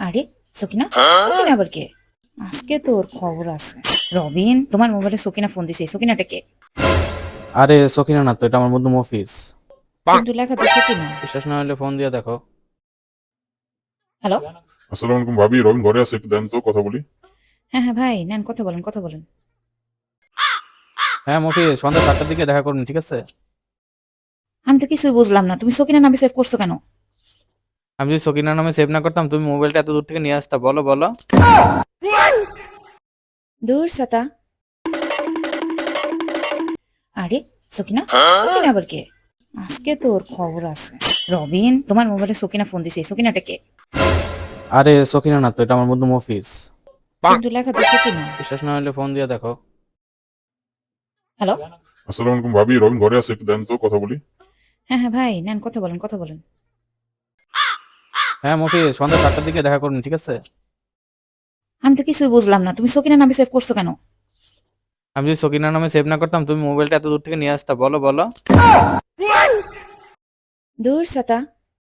আরে সকিনা, সকিনা আবার কে? আজকে তোর খবর আছে। রবিন, তোমার মোবাইলে সকিনা ফোন দিছে। সকিনাটা কে? আরে সকিনা না তো, এটা আমার বন্ধু মফিজ। কিন্তু লেখা তো সকিনা। বিশ্বাস না হলে ফোন দিয়ে দেখো। হ্যালো। আসসালামু আলাইকুম ভাবি, রবিন ঘরে আছে, একটু দেন তো কথা বলি। হ্যাঁ হ্যাঁ ভাই, নেন কথা বলেন, কথা বলেন। হ্যাঁ মফিজ, সন্ধ্যা 7টার দিকে দেখা করুন, ঠিক আছে? আমি তো কিছুই বুঝলাম না, তুমি সকিনা নামে সেভ করছো কেন? আমি যদি সকিনার নামে সেভ না করতাম, তুমি মোবাইলটা এত দূর থেকে নিয়ে আসতা? বলো বলো। দূর সাতা। আরে সকিনা, সকিনা আবার কে? আজকে তোর খবর আছে। রবিন, তোমার মোবাইলে সকিনা ফোন দিছে। সকিনাটা কে? আরে সকিনা না তো, এটা আমার বন্ধু মফিজ। কিন্তু লেখা তো সকিনা। বিশ্বাস না হলে ফোন দিয়ে দেখো। হ্যালো। আসসালামু আলাইকুম ভাবি, রবিন ঘরে আছে, একটু দেন তো কথা বলি। হ্যাঁ হ্যাঁ ভাই, নেন কথা বলেন, কথা বলেন। হ্যাঁ মফিজ, সন্ধ্যা 7টার দিকে দেখা করুন, ঠিক আছে? আমি তো কিছুই বুঝলাম না, তুমি সকিনা নামে সেভ করছো কেন? আমি যদি সকিনার নামে সেভ না করতাম, তুমি মোবাইলটা এত দূর থেকে নিয়ে আসতা? বলো বলো। দূর সাতা।